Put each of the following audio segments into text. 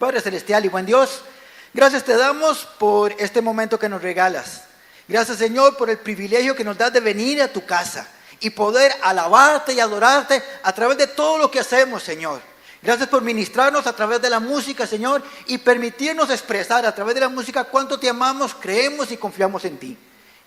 Padre celestial y buen Dios, gracias te damos por este momento que nos regalas. Gracias, Señor, por el privilegio que nos das de venir a tu casa y poder alabarte y adorarte a través de todo lo que hacemos, Señor. Gracias por ministrarnos a través de la música, Señor, y permitirnos expresar a través de la música cuánto te amamos, creemos y confiamos en ti.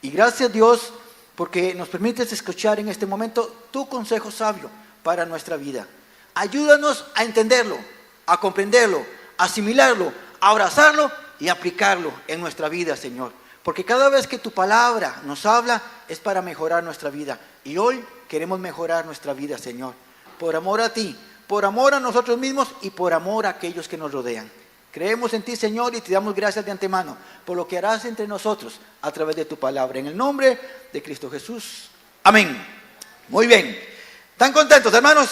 Y gracias, Dios, porque nos permites escuchar en este momento tu consejo sabio para nuestra vida. Ayúdanos a entenderlo, a comprenderlo, a asimilarlo, a abrazarlo y aplicarlo en nuestra vida, Señor. Porque cada vez que tu palabra nos habla es para mejorar nuestra vida. Y hoy queremos mejorar nuestra vida, Señor. Por amor a ti, por amor a nosotros mismos y por amor a aquellos que nos rodean. Creemos en ti, Señor, y te damos gracias de antemano por lo que harás entre nosotros a través de tu palabra. En el nombre de Cristo Jesús. Amén. Muy bien. ¿Están contentos, hermanos?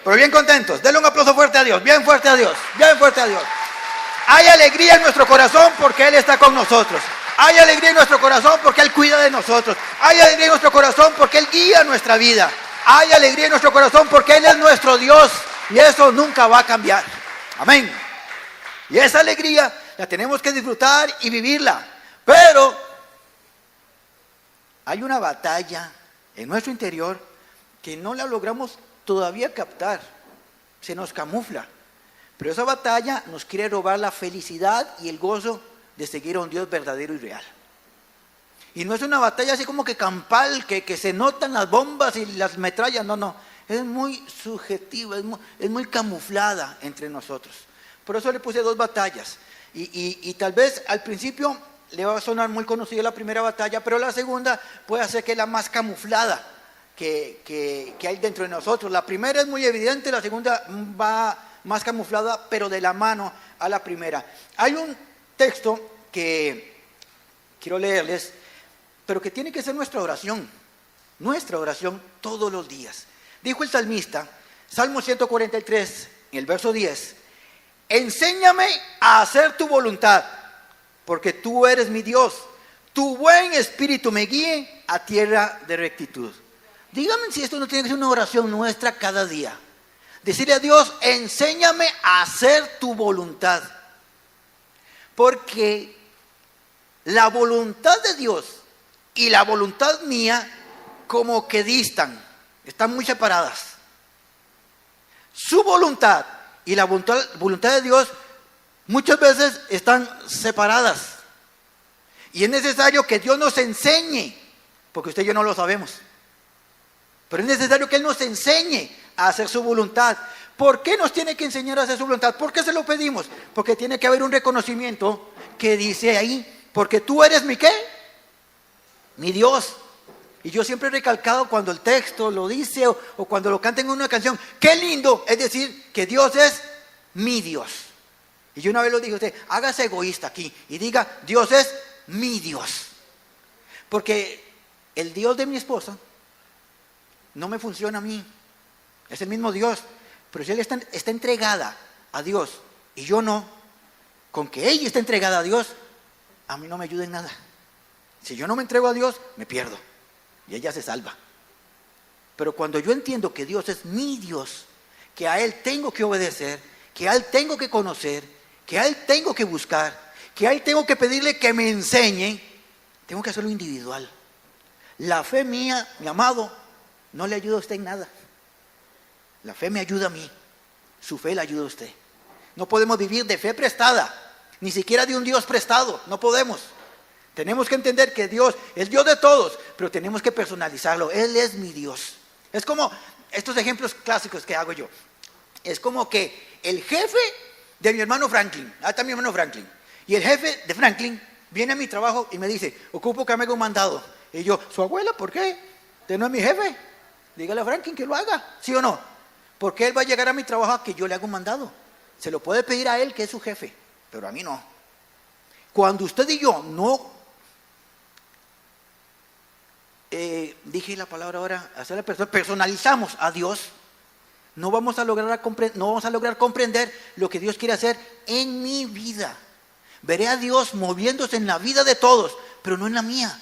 Pero bien contentos. Denle un aplauso fuerte a Dios. Bien fuerte a Dios. Bien fuerte a Dios. Hay alegría en nuestro corazón porque Él está con nosotros. Hay alegría en nuestro corazón porque Él cuida de nosotros. Hay alegría en nuestro corazón porque Él guía nuestra vida. Hay alegría en nuestro corazón porque Él es nuestro Dios. Y eso nunca va a cambiar. Amén. Y esa alegría la tenemos que disfrutar y vivirla. Pero hay una batalla en nuestro interior que no la logramos todavía captar. Se nos camufla. Pero esa batalla nos quiere robar la felicidad y el gozo de seguir a un Dios verdadero y real. Y no es una batalla así como que campal, que se notan las bombas y las metrallas. No. Es muy subjetiva, es muy camuflada entre nosotros. Por eso le puse dos batallas. Y tal vez al principio le va a sonar muy conocida la primera batalla, pero la segunda puede ser que es la más camuflada que hay dentro de nosotros. La primera es muy evidente, la segunda va más camuflada, pero de la mano a la primera. Hay un texto que quiero leerles, pero que tiene que ser nuestra oración todos los días. Dijo el salmista, Salmo 143, en el verso 10, enséñame a hacer tu voluntad, porque tú eres mi Dios. Tu buen espíritu me guíe a tierra de rectitud. Díganme si esto no tiene que ser una oración nuestra cada día. Decirle a Dios, enséñame a hacer tu voluntad. Porque la voluntad de Dios y la voluntad mía como que distan, están muy separadas. Su voluntad y la voluntad de Dios muchas veces están separadas. Y es necesario que Dios nos enseñe, porque usted y yo no lo sabemos. Pero es necesario que Él nos enseñe a hacer su voluntad. ¿Por qué nos tiene que enseñar a hacer su voluntad? ¿Por qué se lo pedimos? Porque tiene que haber un reconocimiento que dice ahí, porque tú eres mi ¿qué? Mi Dios. Y yo siempre he recalcado cuando el texto lo dice o cuando lo canten en una canción, qué lindo es decir que Dios es mi Dios. Y yo una vez lo dije a usted, hágase egoísta aquí y diga, Dios es mi Dios. Porque el Dios de mi esposa no me funciona a mí. Es el mismo Dios. Pero si ella está entregada a Dios y yo no, con que ella está entregada a Dios, a mí no me ayuda en nada. Si yo no me entrego a Dios, me pierdo. Y ella se salva. Pero cuando yo entiendo que Dios es mi Dios, que a Él tengo que obedecer, que a Él tengo que conocer, que a Él tengo que buscar, que a Él tengo que pedirle que me enseñe, tengo que hacerlo individual. La fe mía, mi amado, no le ayuda a usted en nada. La fe me ayuda a mí. Su fe le ayuda a usted. No podemos vivir de fe prestada, ni siquiera de un Dios prestado. No podemos. Tenemos que entender que Dios es Dios de todos, pero tenemos que personalizarlo. Él es mi Dios. Es como estos ejemplos clásicos que hago yo. Es como que el jefe de mi hermano Franklin, está mi hermano Franklin, y el jefe de Franklin viene a mi trabajo y me dice, ocupo que me haga un mandado. Y yo, ¿su abuela? ¿Por qué? Usted no es mi jefe. Dígale a Franklin que lo haga, ¿sí o no? Porque él va a llegar a mi trabajo a que yo le haga un mandado. Se lo puede pedir a él, que es su jefe, pero a mí no. Cuando usted y yo no, dije la palabra ahora, personalizamos a Dios, no vamos a lograr comprender lo que Dios quiere hacer en mi vida. Veré a Dios moviéndose en la vida de todos, pero no en la mía.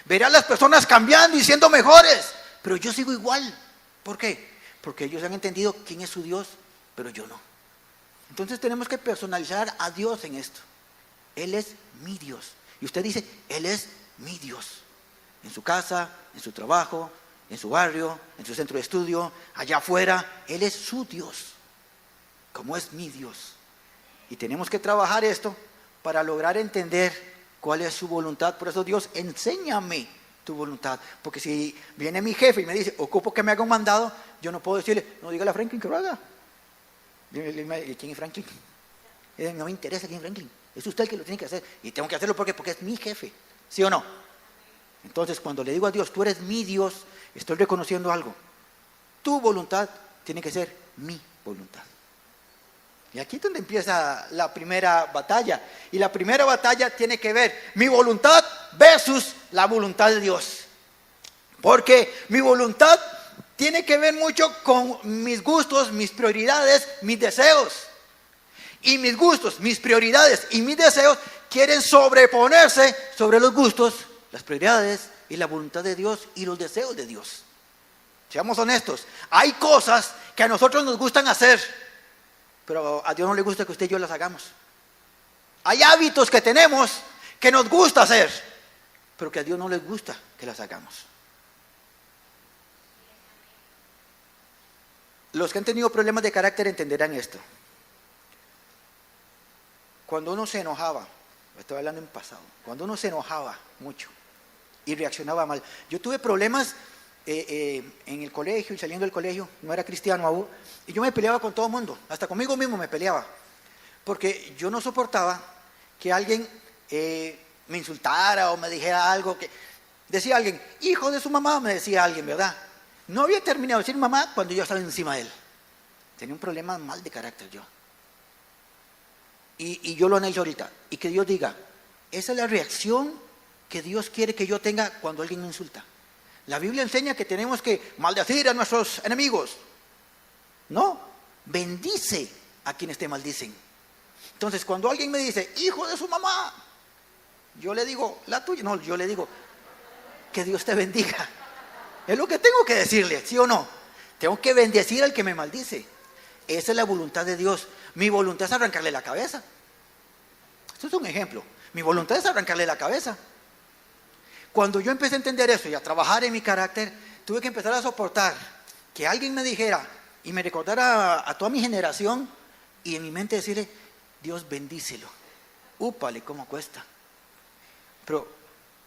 Veré a las personas cambiando y siendo mejores, pero yo sigo igual. ¿Por qué? Porque ellos han entendido quién es su Dios, pero yo no. Entonces tenemos que personalizar a Dios en esto. Él es mi Dios. Y usted dice, Él es mi Dios. En su casa, en su trabajo, en su barrio, en su centro de estudio, allá afuera, Él es su Dios. Como es mi Dios. Y tenemos que trabajar esto para lograr entender cuál es su voluntad. Por eso, Dios, enséñame tu voluntad. Porque si viene mi jefe y me dice, ocupo que me haga un mandado, yo no puedo decirle, no, dígale a Franklin que lo haga. ¿Quién es Franklin? No me interesa quién es Franklin. Es usted el que lo tiene que hacer. Y tengo que hacerlo porque es mi jefe. ¿Sí o no? Entonces, cuando le digo a Dios, tú eres mi Dios, estoy reconociendo algo. Tu voluntad tiene que ser mi voluntad. Y aquí es donde empieza la primera batalla. Y la primera batalla tiene que ver mi voluntad versus la voluntad de Dios. Porque mi voluntad tiene que ver mucho con mis gustos, mis prioridades, mis deseos. Y mis gustos, mis prioridades y mis deseos quieren sobreponerse sobre los gustos, las prioridades y la voluntad de Dios y los deseos de Dios. Seamos honestos, hay cosas que a nosotros nos gustan hacer, pero a Dios no le gusta que usted y yo las hagamos. Hay hábitos que tenemos que nos gusta hacer, pero que a Dios no le gusta que las hagamos. Los que han tenido problemas de carácter entenderán esto. Cuando uno se enojaba, estoy hablando en pasado, cuando uno se enojaba mucho y reaccionaba mal. Yo tuve problemas en el colegio y saliendo del colegio, no era cristiano aún, y yo me peleaba con todo el mundo, hasta conmigo mismo me peleaba, porque yo no soportaba que alguien me insultara o me dijera algo que... Decía alguien, hijo de su mamá, me decía alguien, ¿verdad? No había terminado de decir mamá cuando yo estaba encima de él. Tenía un problema mal de carácter yo. Y yo lo analizo ahorita. Y que Dios diga, esa es la reacción que Dios quiere que yo tenga cuando alguien me insulta. La Biblia enseña que tenemos que maldecir a nuestros enemigos. No, bendice a quienes te maldicen. Entonces, cuando alguien me dice, hijo de su mamá, yo le digo, la tuya, no, yo le digo, que Dios te bendiga. Es lo que tengo que decirle, ¿sí o no? Tengo que bendecir al que me maldice. Esa es la voluntad de Dios. Mi voluntad es arrancarle la cabeza. Esto es un ejemplo. Mi voluntad es arrancarle la cabeza. Cuando yo empecé a entender eso y a trabajar en mi carácter, tuve que empezar a soportar que alguien me dijera y me recordara a toda mi generación y en mi mente decirle, Dios bendícelo. Úpale, cómo cuesta. Pero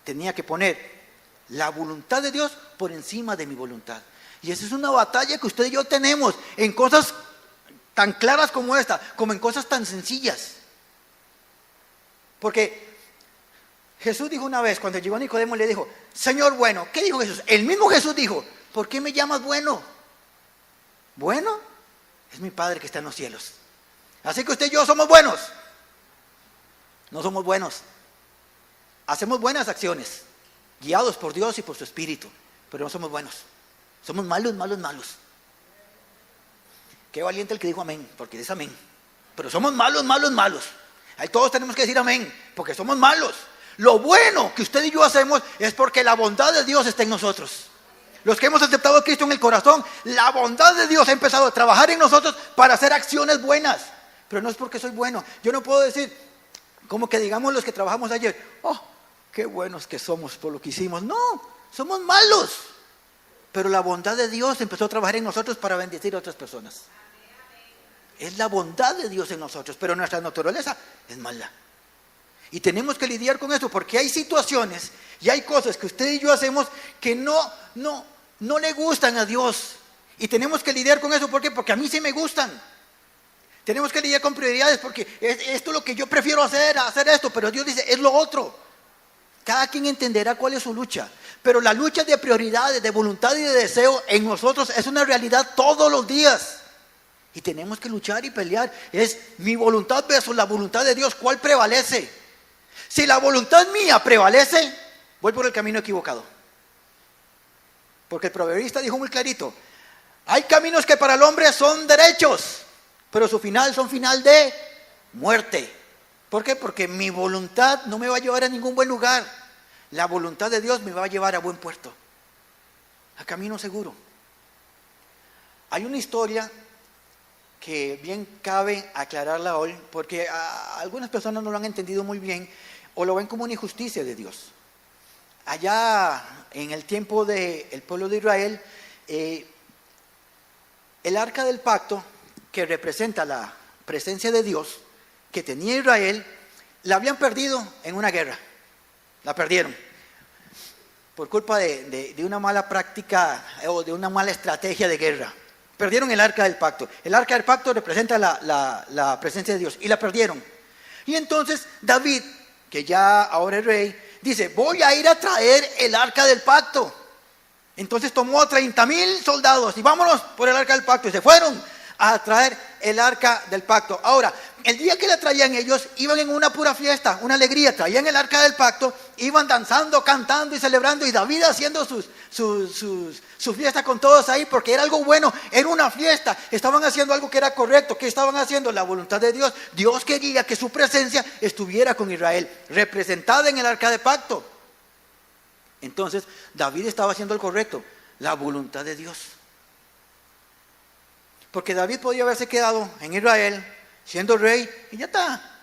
tenía que poner la voluntad de Dios por encima de mi voluntad. Y esa es una batalla que usted y yo tenemos en cosas tan claras como esta, como en cosas tan sencillas. Porque Jesús dijo una vez, cuando llegó Nicodemo, le dijo, Señor bueno, ¿qué dijo Jesús? El mismo Jesús dijo, ¿por qué me llamas bueno? Bueno, es mi Padre que está en los cielos. Así que usted y yo somos buenos. No somos buenos. Hacemos buenas acciones, guiados por Dios y por su Espíritu, pero no somos buenos. Somos malos, malos, malos. Qué valiente el que dijo amén, porque es amén. Pero somos malos, malos, malos. Ahí todos tenemos que decir amén, porque somos malos. Lo bueno que usted y yo hacemos es porque la bondad de Dios está en nosotros. Los que hemos aceptado a Cristo en el corazón, la bondad de Dios ha empezado a trabajar en nosotros para hacer acciones buenas. Pero no es porque soy bueno. Yo no puedo decir, como que digamos los que trabajamos ayer, oh, qué buenos que somos por lo que hicimos. No, somos malos. Pero la bondad de Dios empezó a trabajar en nosotros para bendecir a otras personas. Es la bondad de Dios en nosotros, pero nuestra naturaleza es mala. Y tenemos que lidiar con eso, porque hay situaciones y hay cosas que usted y yo hacemos que no le gustan a Dios. Y tenemos que lidiar con eso, ¿por qué? Porque a mí sí me gustan. Tenemos que lidiar con prioridades, porque esto es lo que yo prefiero hacer esto, pero Dios dice, es lo otro. Cada quien entenderá cuál es su lucha. Pero la lucha de prioridades, de voluntad y de deseo en nosotros es una realidad todos los días. Y tenemos que luchar y pelear. Es mi voluntad versus la voluntad de Dios. ¿Cuál prevalece? Si la voluntad mía prevalece, voy por el camino equivocado. Porque el proverbista dijo muy clarito, hay caminos que para el hombre son derechos, pero su final son final de muerte. ¿Por qué? Porque mi voluntad no me va a llevar a ningún buen lugar. La voluntad de Dios me va a llevar a buen puerto, a camino seguro. Hay una historia que bien cabe aclararla hoy, porque algunas personas no lo han entendido muy bien o lo ven como una injusticia de Dios. Allá en el tiempo del pueblo de Israel, el arca del pacto, que representa la presencia de Dios que tenía Israel, la habían perdido en una guerra. La perdieron por culpa de una mala práctica o de una mala estrategia de guerra. Perdieron el arca del pacto. El arca del pacto representa la presencia de Dios y la perdieron. Y entonces David, que ya ahora es rey, dice: voy a ir a traer el arca del pacto. Entonces tomó 30,000 soldados y vámonos por el arca del pacto. Y se fueron a traer el arca del pacto. Ahora, el día que la traían ellos, iban en una pura fiesta, una alegría. Traían el arca del pacto, iban danzando, cantando y celebrando. Y David haciendo su fiesta con todos ahí, porque era algo bueno, era una fiesta. Estaban haciendo algo que era correcto. ¿Qué estaban haciendo? La voluntad de Dios. Dios quería que su presencia estuviera con Israel, representada en el arca del pacto. Entonces, David estaba haciendo lo correcto, la voluntad de Dios. Porque David podía haberse quedado en Israel, siendo rey, y ya está,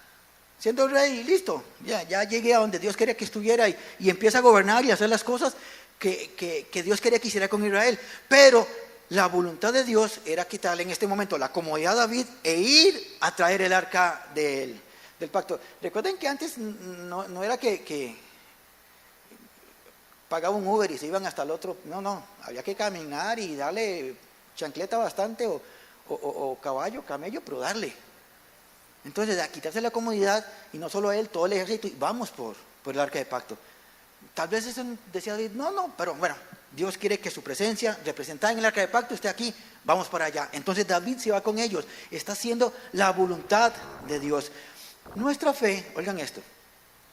siendo rey y listo. Ya llegué a donde Dios quería que estuviera y empieza a gobernar y a hacer las cosas que Dios quería que hiciera con Israel. Pero la voluntad de Dios era quitarle en este momento la comodidad a David e ir a traer el arca del pacto. Recuerden que antes no era que pagaba un Uber y se iban hasta el otro. No, había que caminar y darle chancleta bastante o caballo, camello, pero darle. Entonces, a quitarse la comodidad, y no solo él, todo el ejército, y vamos por el arca de pacto. Tal vez eso decía David, no, pero bueno, Dios quiere que su presencia representada en el arca de pacto esté aquí, vamos para allá. Entonces David se va con ellos, está haciendo la voluntad de Dios. Nuestra fe, oigan esto,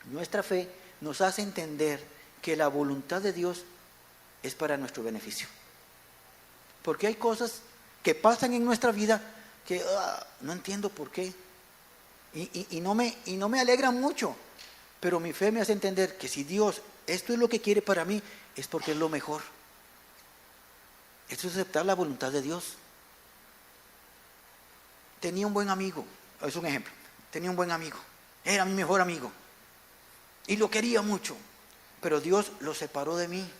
nuestra fe nos hace entender que la voluntad de Dios es para nuestro beneficio. Porque hay cosas que pasan en nuestra vida que no entiendo por qué y no me alegran mucho, pero mi fe me hace entender que si Dios esto es lo que quiere para mí, es porque es lo mejor. Esto es aceptar la voluntad de Dios. Tenía un buen amigo, es un ejemplo, tenía un buen amigo, era mi mejor amigo y lo quería mucho, pero Dios lo separó de mí.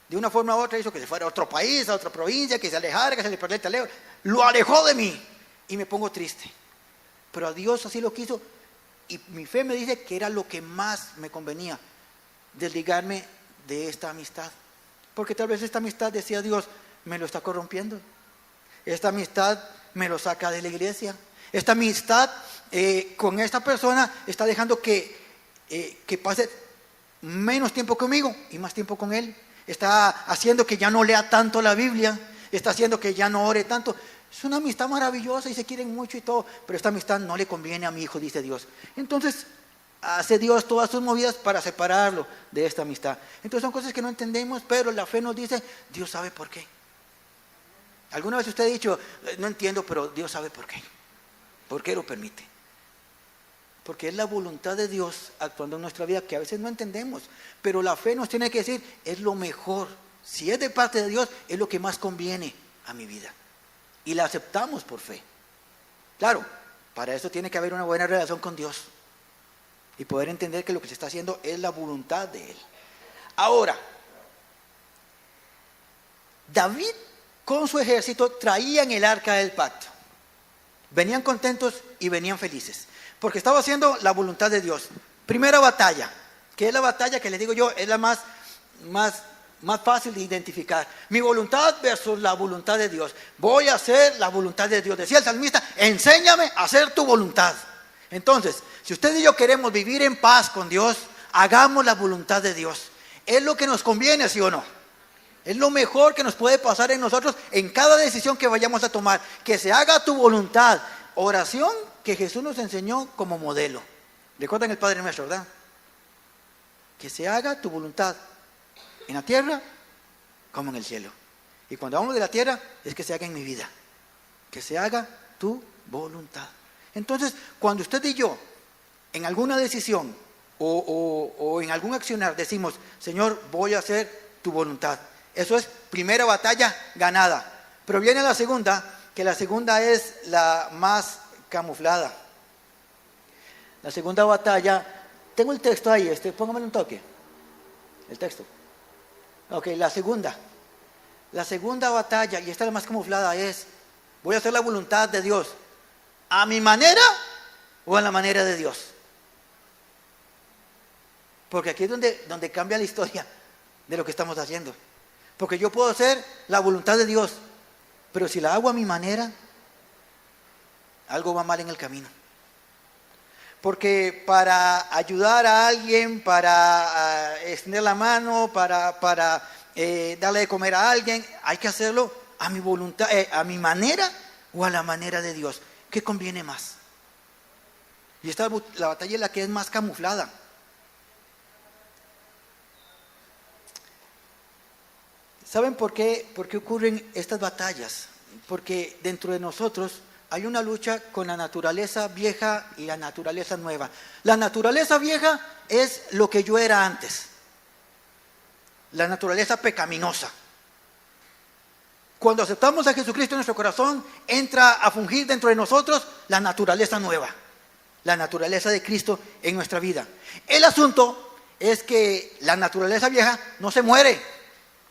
De una forma u otra hizo que se fuera a otro país, a otra provincia, que se alejara, que se le perdiera el teléfono. Lo alejó de mí y me pongo triste. Pero a Dios así lo quiso y mi fe me dice que era lo que más me convenía, desligarme de esta amistad. Porque tal vez esta amistad, decía Dios, me lo está corrompiendo. Esta amistad me lo saca de la iglesia. Esta amistad con esta persona está dejando que pase menos tiempo conmigo y más tiempo con él. Está haciendo que ya no lea tanto la Biblia, está haciendo que ya no ore tanto. Es una amistad maravillosa y se quieren mucho y todo, pero esta amistad no le conviene a mi hijo, dice Dios. Entonces hace Dios todas sus movidas para separarlo de esta amistad. Entonces son cosas que no entendemos, pero la fe nos dice, Dios sabe por qué. ¿Alguna vez usted ha dicho, no entiendo, pero Dios sabe por qué? ¿Por qué lo permite? Porque es la voluntad de Dios actuando en nuestra vida que a veces no entendemos. Pero la fe nos tiene que decir, es lo mejor. Si es de parte de Dios, es lo que más conviene a mi vida. Y la aceptamos por fe. Claro, para eso tiene que haber una buena relación con Dios. Y poder entender que lo que se está haciendo es la voluntad de Él. Ahora, David con su ejército traían el arca del pacto. Venían contentos y venían felices. Porque estaba haciendo la voluntad de Dios. Primera batalla, que es la batalla que les digo yo, es la más fácil de identificar. Mi voluntad versus la voluntad de Dios. Voy a hacer la voluntad de Dios. Decía el salmista, enséñame a hacer tu voluntad. Entonces, si usted y yo queremos vivir en paz con Dios, hagamos la voluntad de Dios. ¿Es lo que nos conviene, sí o no? Es lo mejor que nos puede pasar en nosotros en cada decisión que vayamos a tomar. Que se haga tu voluntad. Oración que Jesús nos enseñó como modelo. ¿Recuerdan el Padre Nuestro, verdad? Que se haga tu voluntad en la tierra como en el cielo. Y cuando hablamos de la tierra, es que se haga en mi vida. Que se haga tu voluntad. Entonces, cuando usted y yo, en alguna decisión o en algún accionar, decimos, Señor, voy a hacer tu voluntad. Eso es primera batalla ganada. Pero viene la segunda, que la segunda es la más camuflada. La segunda batalla, tengo el texto ahí, póngame un toque, el texto. Ok, la segunda batalla, y esta es la más camuflada, es, voy a hacer la voluntad de Dios, a mi manera o a la manera de Dios. Porque aquí es donde cambia la historia de lo que estamos haciendo. Porque yo puedo hacer la voluntad de Dios, pero si la hago a mi manera, algo va mal en el camino. Porque para ayudar a alguien, para extender la mano, para darle de comer a alguien, hay que hacerlo a mi voluntad, a mi manera o a la manera de Dios. ¿Qué conviene más? Y esta la batalla es la que es más camuflada. ¿Saben por qué ocurren estas batallas? Porque dentro de nosotros hay una lucha con la naturaleza vieja y la naturaleza nueva. La naturaleza vieja es lo que yo era antes. La naturaleza pecaminosa. Cuando aceptamos a Jesucristo en nuestro corazón, entra a fungir dentro de nosotros la naturaleza nueva. La naturaleza de Cristo en nuestra vida. El asunto es que la naturaleza vieja no se muere,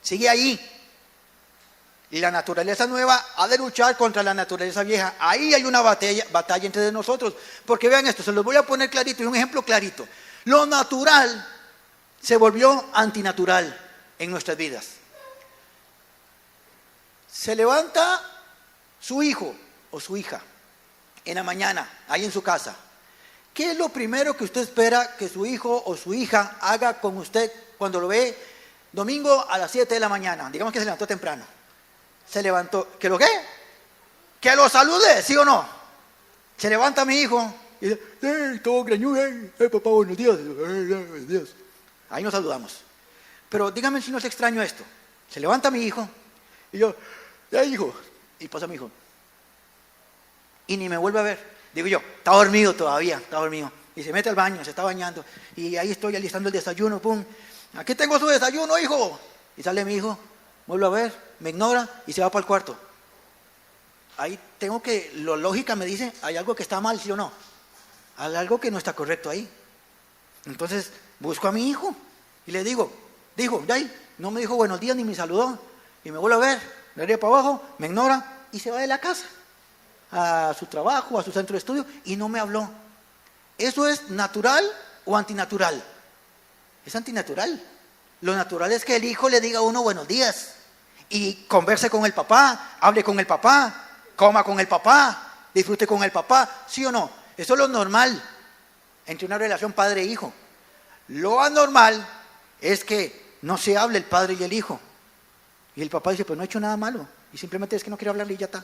sigue ahí. Y la naturaleza nueva ha de luchar contra la naturaleza vieja. Ahí hay una batalla entre nosotros. Porque vean esto, se los voy a poner clarito y un ejemplo clarito. Lo natural se volvió antinatural en nuestras vidas. Se levanta su hijo o su hija en la mañana, ahí en su casa. ¿Qué es lo primero que usted espera que su hijo o su hija haga con usted cuando lo ve domingo a las 7 de la mañana? Digamos que se levantó temprano. Se levantó, ¿que lo qué? Que lo salude, ¿sí o no? Se levanta mi hijo y dice, todo greñudo, papá, buenos días. Buenos días. Ahí nos saludamos. Pero dígame si no es extraño esto. Se levanta mi hijo y yo, hijo, y pasa mi hijo. Y ni me vuelve a ver. Digo yo, está dormido todavía, está dormido. Y se mete al baño, se está bañando. Y ahí estoy alistando el desayuno, pum. Aquí tengo su desayuno, hijo. Y sale mi hijo, vuelve a ver, me ignora y se va para el cuarto. Ahí tengo que, la lógica me dice, hay algo que está mal, ¿sí o no? Hay algo que no está correcto ahí. Entonces busco a mi hijo y le digo, no me dijo buenos días ni me saludó. Y me vuelve a ver, me ríe para abajo, me ignora y se va de la casa a su trabajo, a su centro de estudio y no me habló. ¿Eso es natural o antinatural? Es antinatural. Lo natural es que el hijo le diga a uno buenos días y converse con el papá, hable con el papá, coma con el papá, disfrute con el papá, ¿sí o no? Eso es lo normal entre una relación padre-hijo. Lo anormal es que no se hable el padre y el hijo. Y el papá dice, pues no he hecho nada malo y simplemente es que no quiere hablarle y ya está.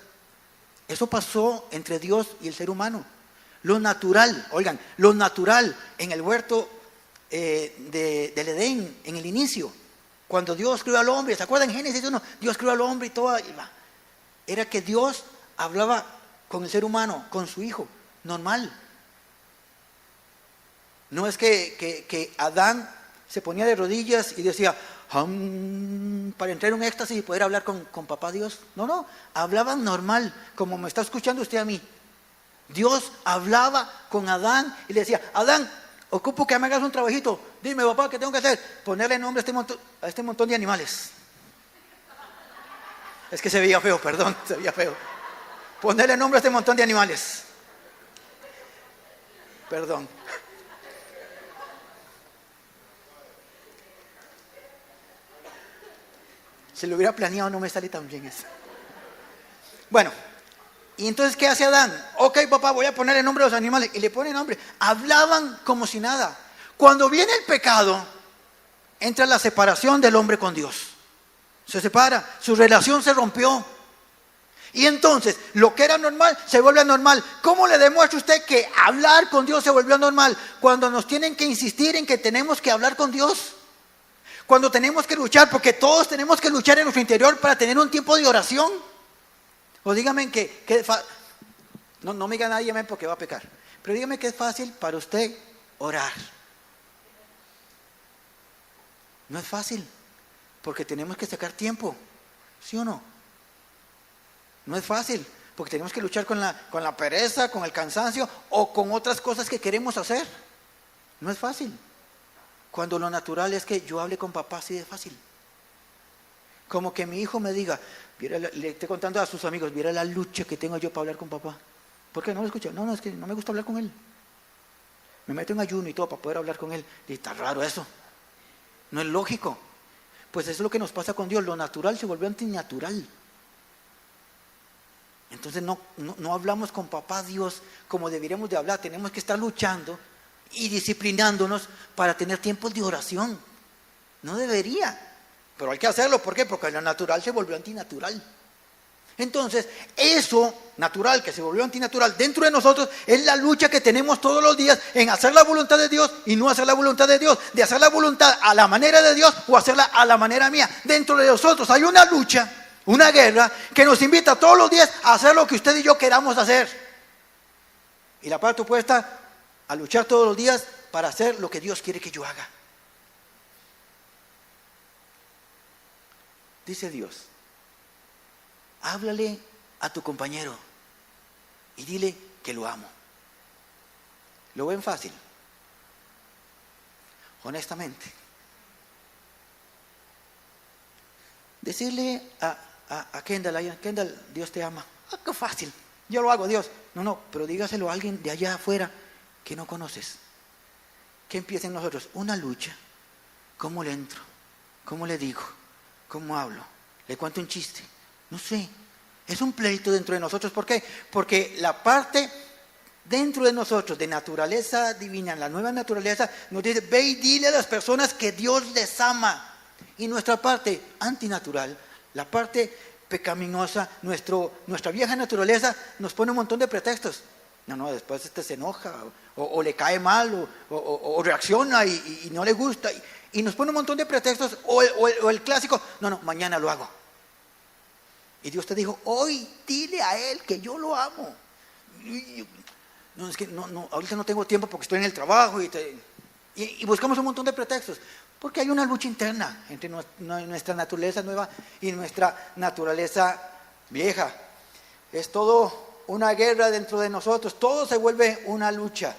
Eso pasó entre Dios y el ser humano. Lo natural, oigan, lo natural en el huerto del Edén, en el inicio, cuando Dios creó al hombre, ¿se acuerdan en Génesis 1? Dios creó al hombre y todo, era que Dios hablaba con el ser humano, con su hijo, normal. No es que Adán se ponía de rodillas y decía, para entrar en un éxtasis y poder hablar con papá Dios. No, hablaban normal, como me está escuchando usted a mí. Dios hablaba con Adán y le decía, Adán, ocupo que me hagas un trabajito. Dime, papá, ¿qué tengo que hacer? Ponerle nombre a este montón de animales. Es que se veía feo, perdón, se veía feo. Ponerle nombre a este montón de animales. Perdón. Si lo hubiera planeado no me sale tan bien eso. Bueno, y entonces ¿qué hace Adán? Ok, papá, voy a poner el nombre de los animales. Y le pone nombre. Hablaban como si nada. Cuando viene el pecado, entra la separación del hombre con Dios. Se separa, su relación se rompió. Y entonces, lo que era normal se vuelve anormal. ¿Cómo le demuestra usted que hablar con Dios se volvió anormal? Cuando nos tienen que insistir en que tenemos que hablar con Dios. Cuando tenemos que luchar, porque todos tenemos que luchar en nuestro interior para tener un tiempo de oración. O dígame que no me diga nadie amén porque va a pecar. Pero dígame que es fácil para usted orar. No es fácil, porque tenemos que sacar tiempo, ¿sí o no? No es fácil, porque tenemos que luchar con la pereza, con el cansancio o con otras cosas que queremos hacer. No es fácil. Cuando lo natural es que yo hable con papá así de fácil. Como que mi hijo me diga, le estoy contando a sus amigos, viera la lucha que tengo yo para hablar con papá. ¿Por qué no lo escucha? No, es que no me gusta hablar con él. Me meto en ayuno y todo para poder hablar con él. Y está raro eso. No es lógico. Pues eso es lo que nos pasa con Dios. Lo natural se volvió antinatural. Entonces no hablamos con papá Dios como deberíamos de hablar. Tenemos que estar luchando y disciplinándonos para tener tiempos de oración. No debería. Pero hay que hacerlo. ¿Por qué? Porque lo natural se volvió antinatural. Entonces, eso natural que se volvió antinatural dentro de nosotros es la lucha que tenemos todos los días en hacer la voluntad de Dios y no hacer la voluntad de Dios, de hacer la voluntad a la manera de Dios o hacerla a la manera mía. Dentro de nosotros hay una lucha, una guerra que nos invita todos los días a hacer lo que usted y yo queramos hacer. Y la parte opuesta a luchar todos los días para hacer lo que Dios quiere que yo haga. Dice Dios, háblale a tu compañero y dile que lo amo. ¿Lo ven fácil? Honestamente. Decirle a Kendall, Dios te ama. Qué fácil, yo lo hago, Dios. No, pero dígaselo a alguien de allá afuera que no conoces. Que empiece en nosotros una lucha. ¿Cómo le entro? ¿Cómo le digo? ¿Cómo hablo? ¿Le cuento un chiste? No sé. Es un pleito dentro de nosotros. ¿Por qué? Porque la parte dentro de nosotros de naturaleza divina, la nueva naturaleza, nos dice, ve y dile a las personas que Dios les ama. Y nuestra parte antinatural, la parte pecaminosa, nuestra vieja naturaleza, nos pone un montón de pretextos. No, después se enoja o le cae mal o reacciona y no le gusta. Y nos pone un montón de pretextos o el clásico, no, mañana lo hago. Y Dios te dijo, hoy dile a él que yo lo amo. No, es que ahorita no tengo tiempo porque estoy en el trabajo y buscamos un montón de pretextos. Porque hay una lucha interna entre nuestra naturaleza nueva y nuestra naturaleza vieja. Es todo una guerra dentro de nosotros, todo se vuelve una lucha.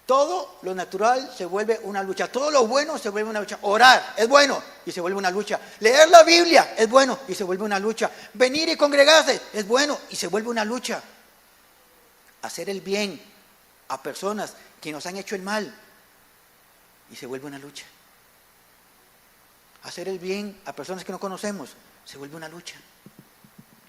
Todo lo natural se vuelve una lucha. Todo lo bueno se vuelve una lucha. Orar es bueno y se vuelve una lucha. Leer la Biblia es bueno y se vuelve una lucha. Venir y congregarse es bueno y se vuelve una lucha. Hacer el bien a personas que nos han hecho el mal y se vuelve una lucha. Hacer el bien a personas que no conocemos se vuelve una lucha.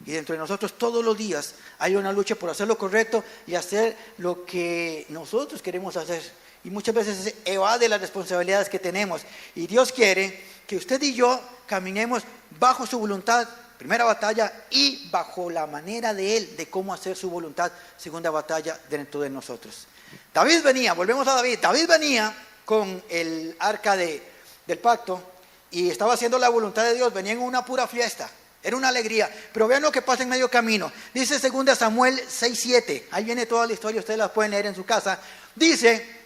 Y dentro de nosotros todos los días hay una lucha por hacer lo correcto y hacer lo que nosotros queremos hacer. Y muchas veces evade las responsabilidades que tenemos. Y Dios quiere que usted y yo caminemos bajo su voluntad, primera batalla, y bajo la manera de Él, de cómo hacer su voluntad, segunda batalla dentro de nosotros. David venía, volvemos a David venía con el arca del pacto y estaba haciendo la voluntad de Dios, venía en una pura fiesta. Era una alegría, pero vean lo que pasa en medio camino. Dice 2 Samuel 6:7, ahí viene toda la historia, ustedes la pueden leer en su casa. Dice,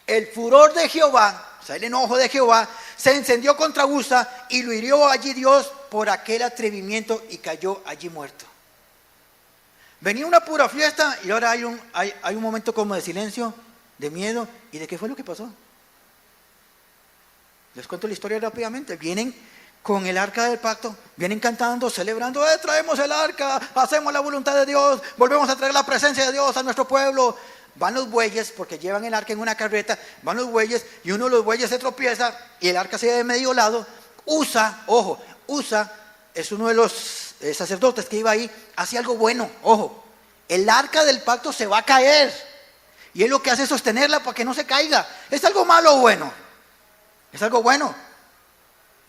el furor de Jehová, o sea, el enojo de Jehová, se encendió contra Usa y lo hirió allí Dios por aquel atrevimiento y cayó allí muerto. Venía una pura fiesta y ahora hay un momento como de silencio, de miedo. ¿Y de qué fue lo que pasó? Les cuento la historia rápidamente. Vienen con el arca del pacto, vienen cantando, celebrando, traemos el arca, hacemos la voluntad de Dios, volvemos a traer la presencia de Dios a nuestro pueblo. Van los bueyes, porque llevan el arca en una carreta, van los bueyes y uno de los bueyes se tropieza y el arca se ve de medio lado. Usa es uno de los sacerdotes que iba ahí, hace algo bueno, el arca del pacto se va a caer y él lo que hace es sostenerla para que no se caiga. ¿Es algo malo o bueno? Es algo bueno.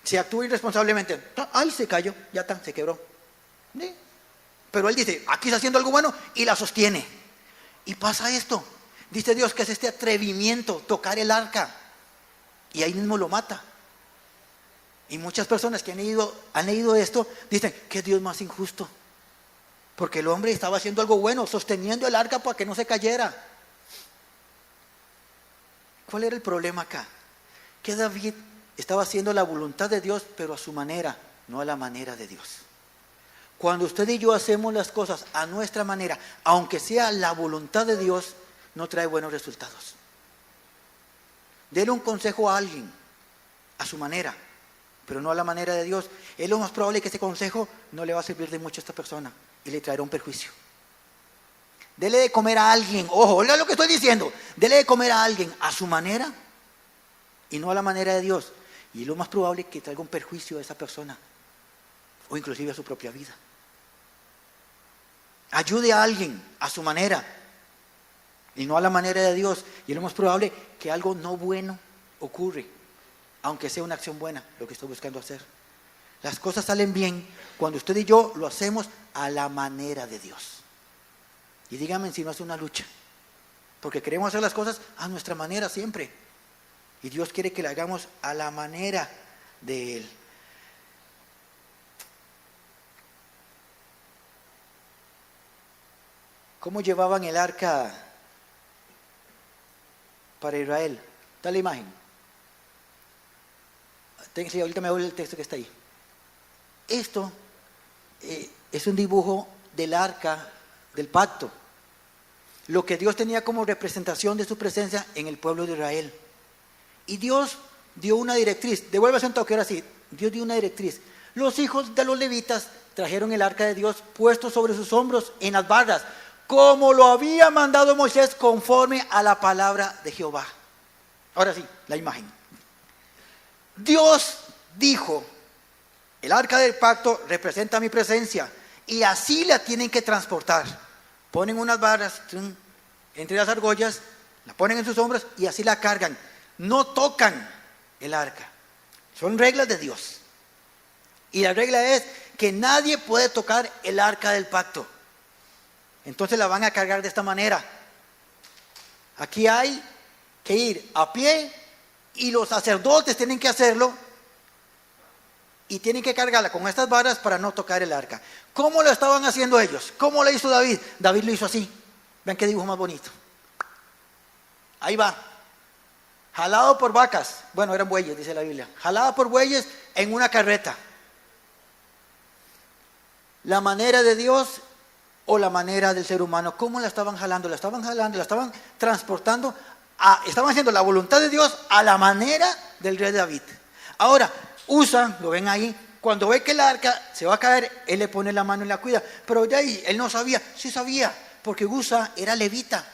Se actúa irresponsablemente, ¡ay, se cayó! Ya está, se quebró. ¿Sí? Pero él dice, aquí está haciendo algo bueno y la sostiene. Y pasa esto. Dice Dios que es este atrevimiento, tocar el arca. Y ahí mismo lo mata. Y muchas personas que han leído esto dicen, ¿qué Dios más injusto? Porque el hombre estaba haciendo algo bueno, sosteniendo el arca para que no se cayera. ¿Cuál era el problema acá? Que David estaba haciendo la voluntad de Dios, pero a su manera, no a la manera de Dios. Cuando usted y yo hacemos las cosas a nuestra manera, aunque sea la voluntad de Dios, no trae buenos resultados. Dele un consejo a alguien a su manera, pero no a la manera de Dios. Es lo más probable que ese consejo no le va a servir de mucho a esta persona y le traerá un perjuicio. Dele de comer a alguien, ojo, oiga lo que estoy diciendo, dele de comer a alguien a su manera y no a la manera de Dios. Y es lo más probable que traiga un perjuicio a esa persona o inclusive a su propia vida. Ayude a alguien a su manera y no a la manera de Dios. Y es lo más probable que algo no bueno ocurre, aunque sea una acción buena lo que estoy buscando hacer. Las cosas salen bien cuando usted y yo lo hacemos a la manera de Dios. Y díganme si no es una lucha, porque queremos hacer las cosas a nuestra manera siempre. Y Dios quiere que la hagamos a la manera de Él. ¿Cómo llevaban el arca para Israel? Está la imagen. Sí, ahorita me voy el texto que está ahí. Esto es un dibujo del arca del pacto. Lo que Dios tenía como representación de su presencia en el pueblo de Israel. Y Dios dio una directriz. Devuélvase un toque ahora sí. Dios dio una directriz. Los hijos de los levitas trajeron el arca de Dios puesto sobre sus hombros en las barras, como lo había mandado Moisés conforme a la palabra de Jehová. Ahora sí, la imagen. Dios dijo, el arca del pacto representa mi presencia y así la tienen que transportar. Ponen unas barras entre las argollas, la ponen en sus hombros y así la cargan. No tocan el arca. Son reglas de Dios. Y la regla es que nadie puede tocar el arca del pacto. Entonces la van a cargar de esta manera. Aquí hay que ir a pie y los sacerdotes tienen que hacerlo y tienen que cargarla con estas varas para no tocar el arca. ¿Cómo lo estaban haciendo ellos? ¿Cómo lo hizo David? David lo hizo así. Vean qué dibujo más bonito. Ahí va. Jalado por vacas. Bueno, eran bueyes, dice la Biblia. Jalado por bueyes en una carreta. La manera de Dios o la manera del ser humano. ¿Cómo la estaban jalando? La estaban transportando. Estaban haciendo la voluntad de Dios a la manera del rey David. Ahora, Usa, lo ven ahí, cuando ve que el arca se va a caer, él le pone la mano y la cuida. Pero de ahí, él no sabía, sí sabía, porque Usa era levita.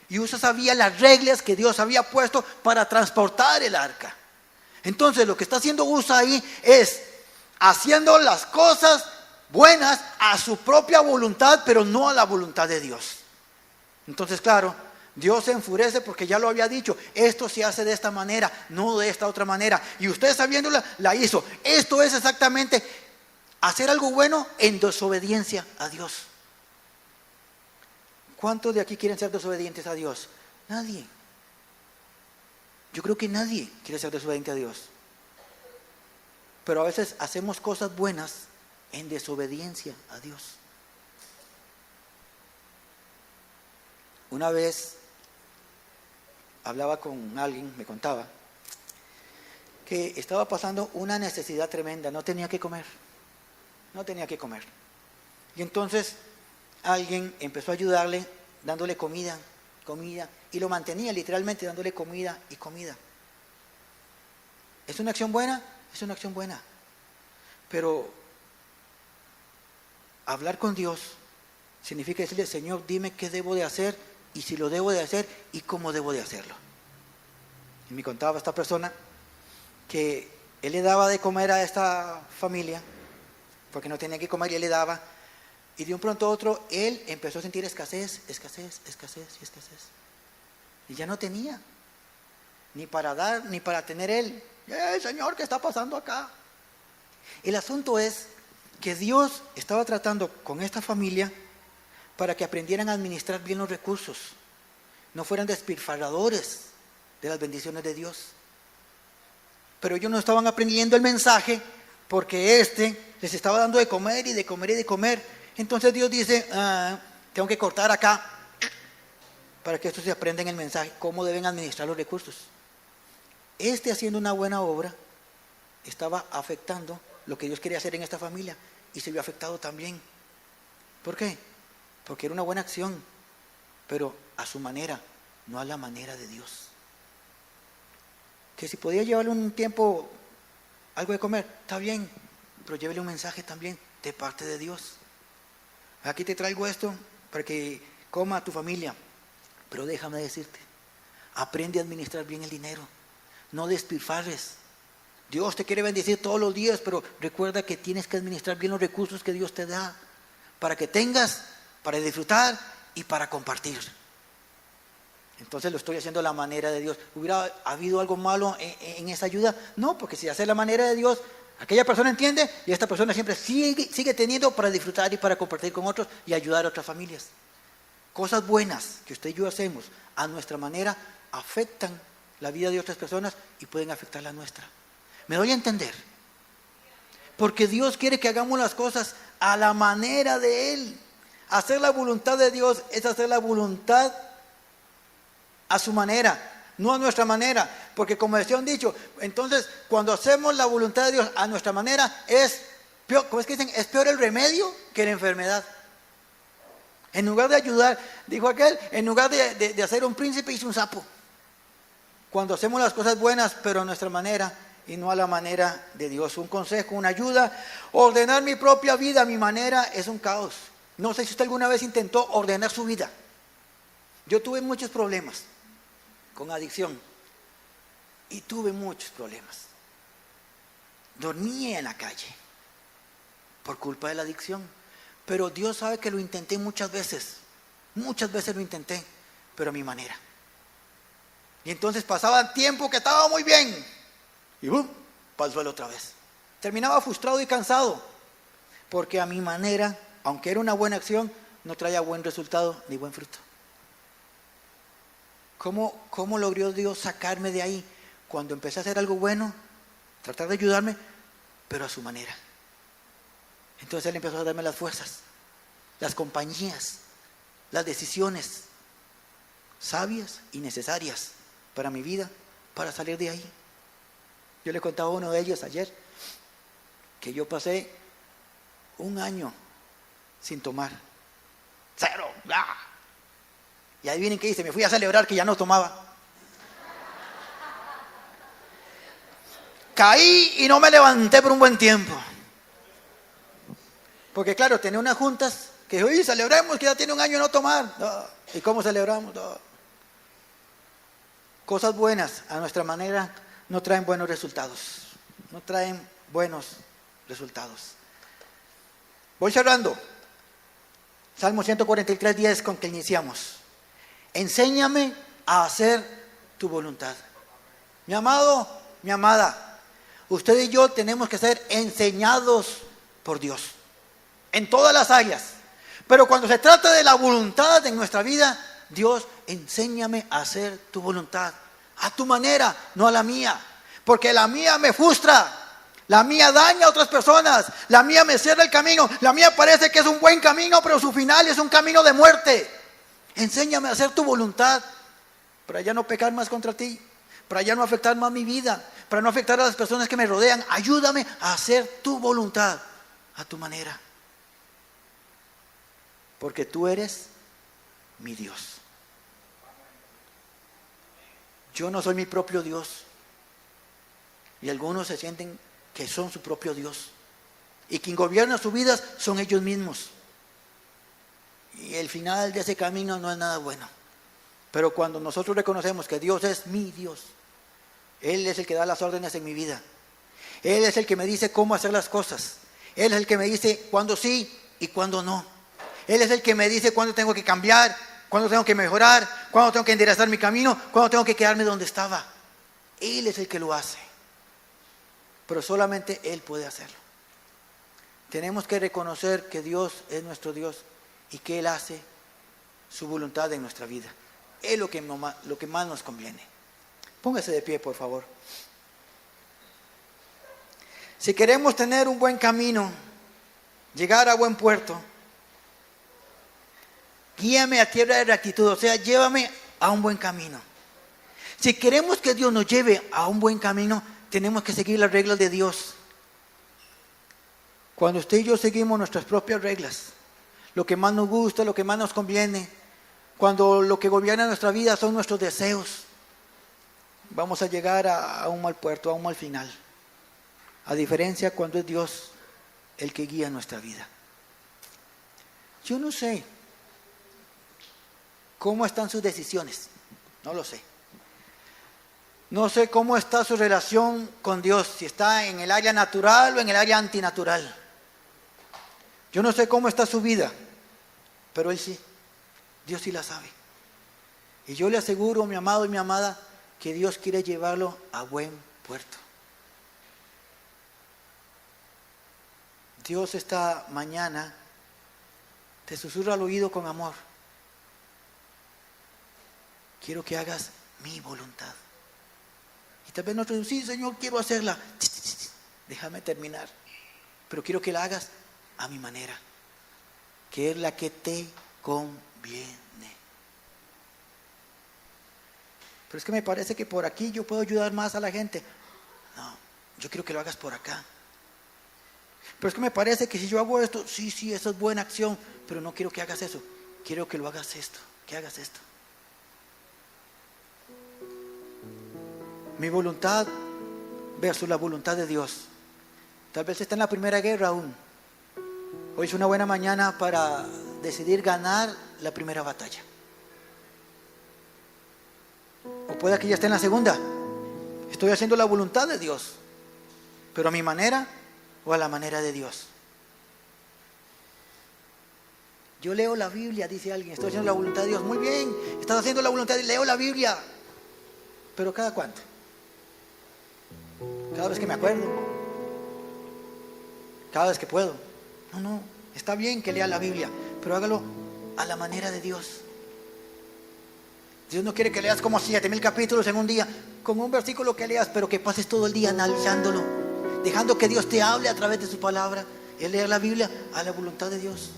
Y Usa sabía las reglas que Dios había puesto para transportar el arca. Entonces, lo que está haciendo Usa ahí es haciendo las cosas buenas a su propia voluntad, pero no a la voluntad de Dios. Entonces, claro, Dios se enfurece porque ya lo había dicho, esto se hace de esta manera, no de esta otra manera. Y usted sabiéndola, la hizo. Esto es exactamente hacer algo bueno en desobediencia a Dios. ¿Cuántos de aquí quieren ser desobedientes a Dios? Nadie. Yo creo que nadie quiere ser desobediente a Dios. Pero a veces hacemos cosas buenas en desobediencia a Dios. Una vez hablaba con alguien, me contaba, que estaba pasando una necesidad tremenda, no tenía que comer. Y entonces alguien empezó a ayudarle, dándole comida, y lo mantenía literalmente dándole comida y comida. ¿Es una acción buena? Es una acción buena. Pero hablar con Dios significa decirle, Señor, dime qué debo de hacer, y si lo debo de hacer, y cómo debo de hacerlo. Y me contaba esta persona que él le daba de comer a esta familia, porque no tenía que comer y él le daba, y de un pronto a otro él empezó a sentir escasez. Y ya no tenía, ni para dar, ni para tener él. Señor, ¿qué está pasando acá? El asunto es que Dios estaba tratando con esta familia para que aprendieran a administrar bien los recursos, no fueran despilfarradores de las bendiciones de Dios. Pero ellos no estaban aprendiendo el mensaje porque les estaba dando de comer y de comer y de comer. Entonces Dios dice, tengo que cortar acá para que estos se aprendan el mensaje, cómo deben administrar los recursos. Haciendo una buena obra estaba afectando lo que Dios quería hacer en esta familia, y se vio afectado también. ¿Por qué? Porque era una buena acción, pero a su manera, no a la manera de Dios. Que si podía llevarle un tiempo algo de comer, está bien, pero llévele un mensaje también de parte de Dios. Aquí te traigo esto para que coma a tu familia, pero déjame decirte, aprende a administrar bien el dinero, no despilfarres. Dios te quiere bendecir todos los días, pero recuerda que tienes que administrar bien los recursos que Dios te da, para que tengas, para disfrutar y para compartir. Entonces lo estoy haciendo a la manera de Dios. ¿Hubiera habido algo malo en esa ayuda? No, porque si hace la manera de Dios, aquella persona entiende y esta persona siempre sigue teniendo para disfrutar y para compartir con otros y ayudar a otras familias. Cosas buenas que usted y yo hacemos a nuestra manera afectan la vida de otras personas y pueden afectar la nuestra. ¿Me doy a entender? Porque Dios quiere que hagamos las cosas a la manera de Él. Hacer la voluntad de Dios es hacer la voluntad a su manera, no a nuestra manera. Porque como decía un dicho, entonces cuando hacemos la voluntad de Dios a nuestra manera es peor, ¿cómo es que dicen? Es peor el remedio que la enfermedad. En lugar de ayudar, dijo aquel, en lugar de hacer un príncipe hizo un sapo. Cuando hacemos las cosas buenas, pero a nuestra manera y no a la manera de Dios. Un consejo, una ayuda, ordenar mi propia vida a mi manera es un caos. No sé si usted alguna vez intentó ordenar su vida. Yo tuve muchos problemas con adicción y tuve muchos problemas. Dormía en la calle por culpa de la adicción, pero Dios sabe que lo intenté muchas veces lo intenté, pero a mi manera. Y entonces pasaba tiempo que estaba muy bien y ¡bum!, para el suelo otra vez. Terminaba frustrado y cansado, porque a mi manera, aunque era una buena acción, no traía buen resultado ni buen fruto. ¿Cómo logró Dios sacarme de ahí? Cuando empecé a hacer algo bueno, tratar de ayudarme, pero a su manera. Entonces Él empezó a darme las fuerzas, las compañías, las decisiones sabias y necesarias para mi vida, para salir de ahí. Yo le contaba a uno de ellos ayer que yo pasé un año sin tomar. Cero. ¡Blah! Y adivinen qué hice, me fui a celebrar que ya no tomaba. Caí y no me levanté por un buen tiempo. Porque claro, tenía unas juntas que hoy celebremos que ya tiene un año no tomar. No. ¿Y cómo celebramos? No. Cosas buenas a nuestra manera no traen buenos resultados. No traen buenos resultados. Voy cerrando. Salmo 143:10 con que iniciamos. Enséñame a hacer tu voluntad. Mi amado, mi amada, usted y yo tenemos que ser enseñados por Dios en todas las áreas. Pero cuando se trata de la voluntad en nuestra vida, Dios, enséñame a hacer tu voluntad, a tu manera, no a la mía. Porque la mía me frustra, la mía daña a otras personas, la mía me cierra el camino, la mía parece que es un buen camino, pero su final es un camino de muerte. Enséñame a hacer tu voluntad, para ya no pecar más contra ti, para ya no afectar más mi vida, para no afectar a las personas que me rodean. Ayúdame a hacer tu voluntad, a tu manera. Porque tú eres mi Dios. Yo no soy mi propio Dios. Y algunos se sienten que son su propio Dios. Y quien gobierna sus vidas son ellos mismos. Y el final de ese camino no es nada bueno. Pero cuando nosotros reconocemos que Dios es mi Dios, Él es el que da las órdenes en mi vida. Él es el que me dice cómo hacer las cosas. Él es el que me dice cuándo sí y cuándo no. Él es el que me dice cuándo tengo que cambiar, cuándo tengo que mejorar, cuándo tengo que enderezar mi camino, cuándo tengo que quedarme donde estaba. Él es el que lo hace. Pero solamente Él puede hacerlo. Tenemos que reconocer que Dios es nuestro Dios y que Él hace su voluntad en nuestra vida. Es lo que más nos conviene. Póngase de pie, por favor. Si queremos tener un buen camino, llegar a buen puerto, guíame a tierra de rectitud, o sea, llévame a un buen camino. Si queremos que Dios nos lleve a un buen camino, tenemos que seguir las reglas de Dios. Cuando usted y yo seguimos nuestras propias reglas, lo que más nos gusta, lo que más nos conviene, cuando lo que gobierna nuestra vida son nuestros deseos, vamos a llegar a un mal puerto, a un mal final. A diferencia cuando es Dios el que guía nuestra vida. Yo no sé cómo están sus decisiones, no lo sé. No sé cómo está su relación con Dios, si está en el área natural o en el área antinatural. Yo no sé cómo está su vida, pero Él sí, Dios sí la sabe. Y yo le aseguro, mi amado y mi amada, que Dios quiere llevarlo a buen puerto. Dios esta mañana te susurra al oído con amor. Quiero que hagas mi voluntad. Y tal vez nosotros, sí, Señor, quiero hacerla. Déjame terminar. Pero quiero que la hagas a mi manera, que es la que te conviene. Pero es que me parece que por aquí yo puedo ayudar más a la gente. No, yo quiero que lo hagas por acá. Pero es que me parece que si yo hago esto, sí, eso es buena acción, pero no quiero que hagas eso. Quiero que lo hagas esto, que hagas esto. Mi voluntad versus la voluntad de Dios. Tal vez está en la primera guerra aún. Hoy es una buena mañana para decidir ganar la primera batalla. O puede que ya esté en la segunda. Estoy haciendo la voluntad de Dios, pero a mi manera o a la manera de Dios. Yo leo la Biblia, dice alguien, estoy haciendo la voluntad de Dios. Muy bien, estás haciendo la voluntad de Dios, leo la Biblia. Pero ¿cada cuánto? Cada vez que me acuerdo, cada vez que puedo. No, está bien que lea la Biblia, pero hágalo a la manera de Dios. Dios no quiere que leas como 7,000 capítulos en un día, con un versículo que leas, pero que pases todo el día analizándolo, dejando que Dios te hable a través de su palabra. Es leer la Biblia a la voluntad de Dios.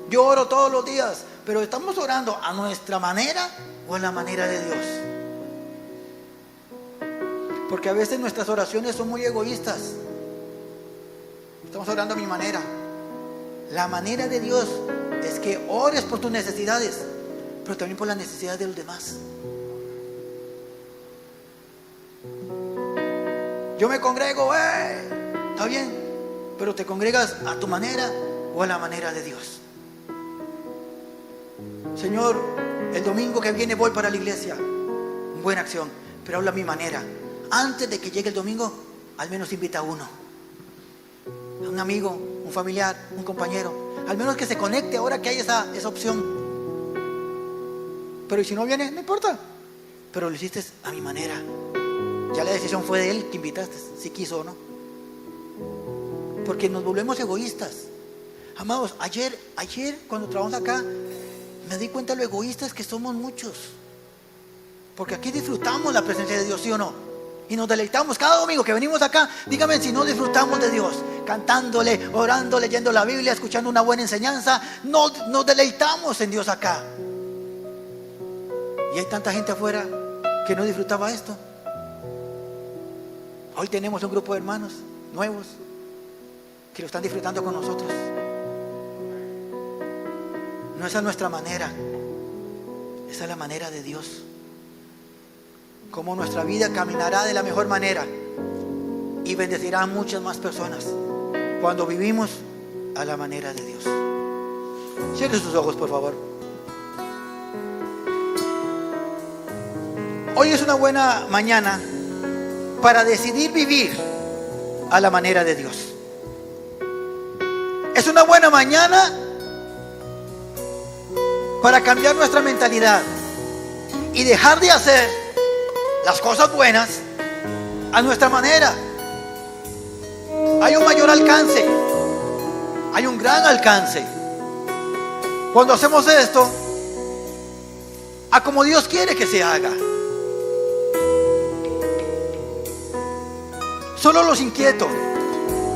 Yo oro todos los días, pero estamos orando a nuestra manera o a la manera de Dios. Porque a veces nuestras oraciones son muy egoístas. Estamos orando a mi manera. La manera de Dios es que ores por tus necesidades, pero también por las necesidades de los demás. Yo me congrego, está bien, pero te congregas a tu manera o a la manera de Dios. Señor, el domingo que viene voy para la iglesia. Buena acción, pero habla a mi manera. Antes de que llegue el domingo, al menos invita a uno. A un amigo, un familiar, un compañero. Al menos que se conecte ahora que hay esa opción. Pero si no viene, no importa. Pero lo hiciste a mi manera. Ya la decisión fue de él que invitaste, si quiso o no. Porque nos volvemos egoístas. Amados, ayer cuando trabajamos acá, me di cuenta de lo egoístas que somos muchos. Porque aquí disfrutamos la presencia de Dios, ¿sí o no? Y nos deleitamos cada domingo que venimos acá. Dígame si no disfrutamos de Dios, cantándole, orando, leyendo la Biblia, escuchando una buena enseñanza. Nos deleitamos en Dios acá. Y hay tanta gente afuera que no disfrutaba esto. Hoy tenemos un grupo de hermanos nuevos que lo están disfrutando con nosotros. No esa es nuestra manera, esa es la manera de Dios. Cómo nuestra vida caminará de la mejor manera y bendecirá a muchas más personas cuando vivimos a la manera de Dios. Cierre sus ojos, por favor. Hoy es una buena mañana para decidir vivir a la manera de Dios. Es una buena mañana para cambiar nuestra mentalidad y dejar de hacer las cosas buenas a nuestra manera. Hay un mayor alcance, hay un gran alcance cuando hacemos esto a como Dios quiere que se haga. Solo los inquietos,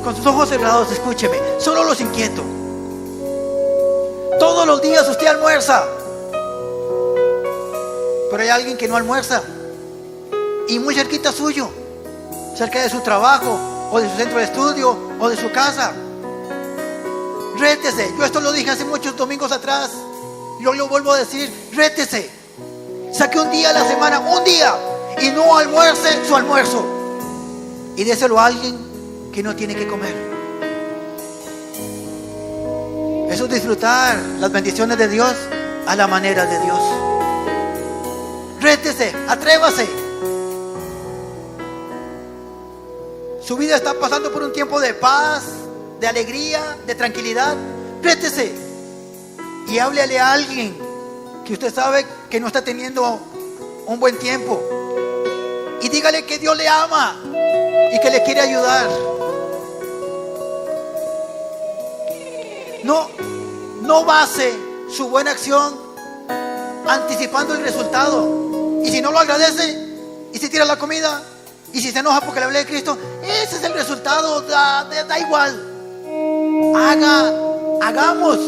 con sus ojos cerrados, escúcheme, solo los inquietos. Todos los días usted almuerza, pero hay alguien que no almuerza y muy cerquita suyo, cerca de su trabajo, o de su centro de estudio, o de su casa. Rétese. Yo esto lo dije hace muchos domingos atrás. Yo lo vuelvo a decir. Rétese. Saque un día a la semana, un día, y no almuerce su almuerzo. Y déselo a alguien que no tiene que comer. Eso es disfrutar las bendiciones de Dios a la manera de Dios. Rétese, atrévase. Su vida está pasando por un tiempo de paz, de alegría, de tranquilidad. Rétese y háblele a alguien que usted sabe que no está teniendo un buen tiempo, y dígale que Dios le ama y que le quiere ayudar. No base su buena acción anticipando el resultado. Y si no lo agradece, y si tira la comida, y si se enoja porque le hablé de Cristo, ese es el resultado. Da igual. Hagamos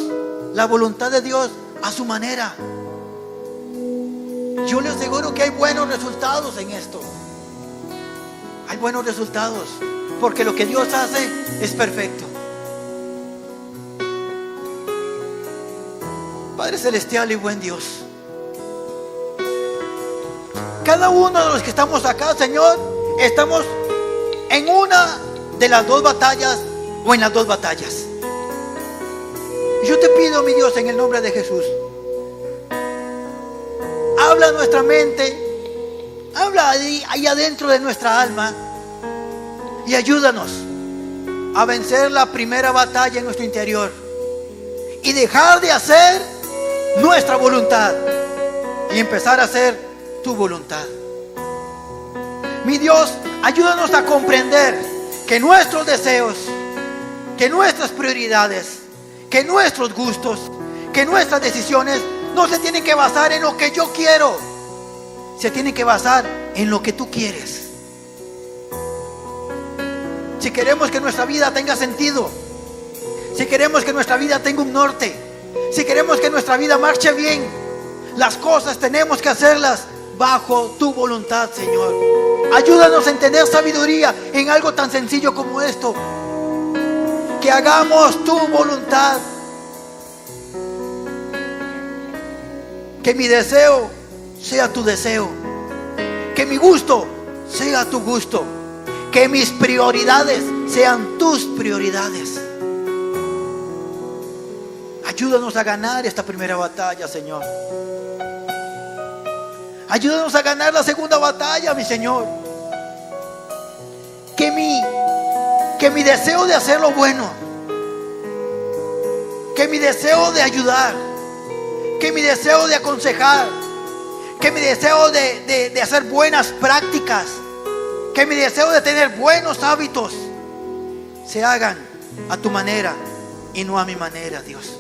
la voluntad de Dios a su manera. Yo le aseguro que hay buenos resultados en esto. Hay buenos resultados, porque lo que Dios hace es perfecto. Padre celestial y buen Dios, cada uno de los que estamos acá, Señor, estamos en una de las dos batallas o en las dos batallas. Yo te pido, mi Dios, en el nombre de Jesús, habla a nuestra mente, habla ahí adentro de nuestra alma, y ayúdanos a vencer la primera batalla en nuestro interior y dejar de hacer nuestra voluntad y empezar a hacer tu voluntad. Mi Dios, ayúdanos a comprender que nuestros deseos, que nuestras prioridades, que nuestros gustos, que nuestras decisiones no se tienen que basar en lo que yo quiero, se tienen que basar en lo que tú quieres. Si queremos que nuestra vida tenga sentido, si queremos que nuestra vida tenga un norte, si queremos que nuestra vida marche bien, las cosas tenemos que hacerlas bajo tu voluntad, Señor. Ayúdanos a tener sabiduría en algo tan sencillo como esto. Que hagamos tu voluntad. Que mi deseo sea tu deseo. Que mi gusto sea tu gusto. Que mis prioridades sean tus prioridades. Ayúdanos a ganar esta primera batalla, Señor. Ayúdanos a ganar la segunda batalla, mi Señor. Que mi deseo de hacer lo bueno, que mi deseo de ayudar, que mi deseo de aconsejar, que mi deseo de hacer buenas prácticas, que mi deseo de tener buenos hábitos se hagan a tu manera y no a mi manera, Dios.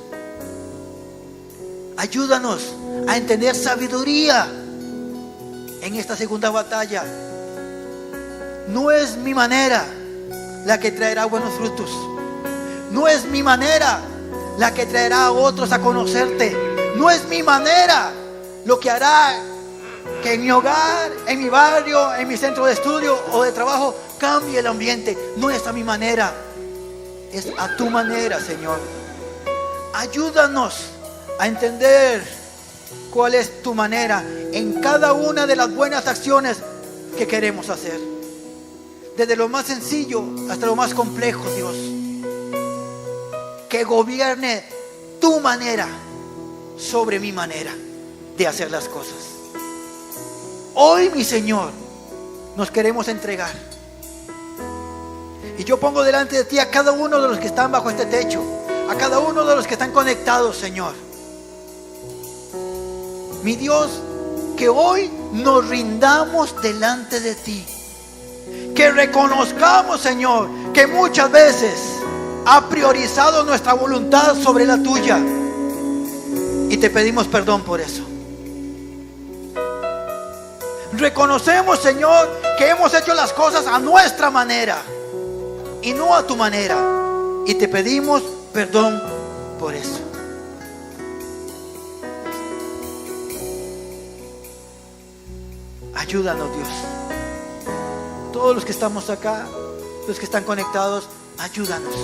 Ayúdanos a entender sabiduría en esta segunda batalla. No es mi manera la que traerá buenos frutos. No es mi manera la que traerá a otros a conocerte. No es mi manera lo que hará que en mi hogar, en mi barrio, en mi centro de estudio o de trabajo cambie el ambiente. No es a mi manera, es a tu manera, Señor. Ayúdanos a entender cuál es tu manera en cada una de las buenas acciones que queremos hacer. Desde lo más sencillo hasta lo más complejo, Dios. Que gobierne tu manera sobre mi manera de hacer las cosas. Hoy, mi Señor, nos queremos entregar. Y yo pongo delante de ti a cada uno de los que están bajo este techo, a cada uno de los que están conectados, Señor. Mi Dios, que hoy nos rindamos delante de ti. Que reconozcamos, Señor, que muchas veces ha priorizado nuestra voluntad sobre la tuya. Y te pedimos perdón por eso. Reconocemos, Señor, que hemos hecho las cosas a nuestra manera y no a tu manera. Y te pedimos perdón por eso. Ayúdanos, Dios. Todos los que estamos acá, los que están conectados, ayúdanos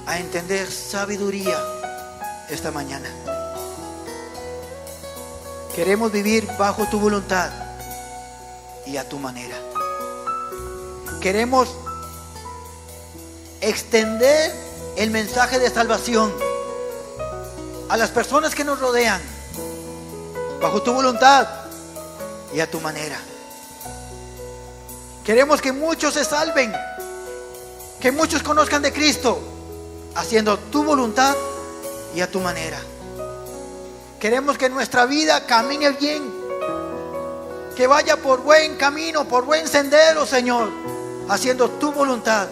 a entender sabiduría esta mañana. Queremos vivir bajo tu voluntad y a tu manera. Queremos extender el mensaje de salvación a las personas que nos rodean, bajo tu voluntad y a tu manera. Queremos que muchos se salven, que muchos conozcan de Cristo, haciendo tu voluntad y a tu manera. Queremos que nuestra vida camine bien, que vaya por buen camino, por buen sendero, Señor, haciendo tu voluntad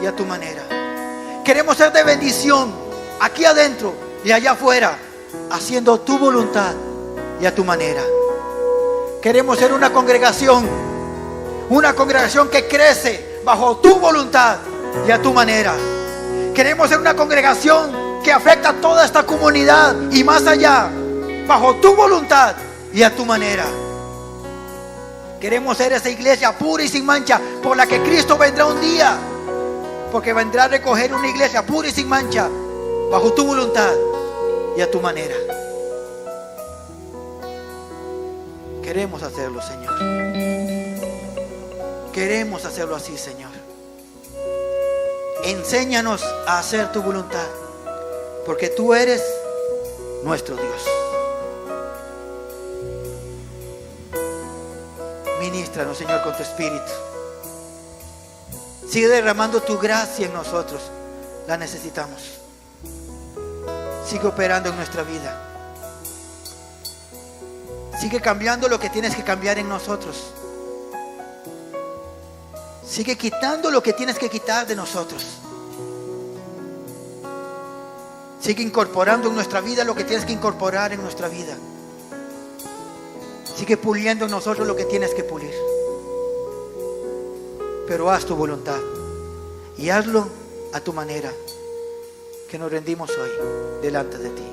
y a tu manera. Queremos ser de bendición aquí adentro y allá afuera, haciendo tu voluntad y a tu manera. Queremos ser una congregación que crece bajo tu voluntad y a tu manera. Queremos ser una congregación que afecta a toda esta comunidad y más allá, bajo tu voluntad y a tu manera. Queremos ser esa iglesia pura y sin mancha, por la que Cristo vendrá un día, porque vendrá a recoger una iglesia pura y sin mancha, bajo tu voluntad y a tu manera. Queremos hacerlo, Señor. Queremos hacerlo así, Señor. Enséñanos a hacer tu voluntad, porque tú eres nuestro Dios. Ministranos, Señor, con tu Espíritu. Sigue derramando tu gracia en nosotros. La necesitamos. Sigue operando en nuestra vida. Sigue cambiando lo que tienes que cambiar en nosotros. Sigue quitando lo que tienes que quitar de nosotros. Sigue incorporando en nuestra vida lo que tienes que incorporar en nuestra vida. Sigue puliendo en nosotros lo que tienes que pulir. Pero haz tu voluntad y hazlo a tu manera, que nos rendimos hoy delante de ti.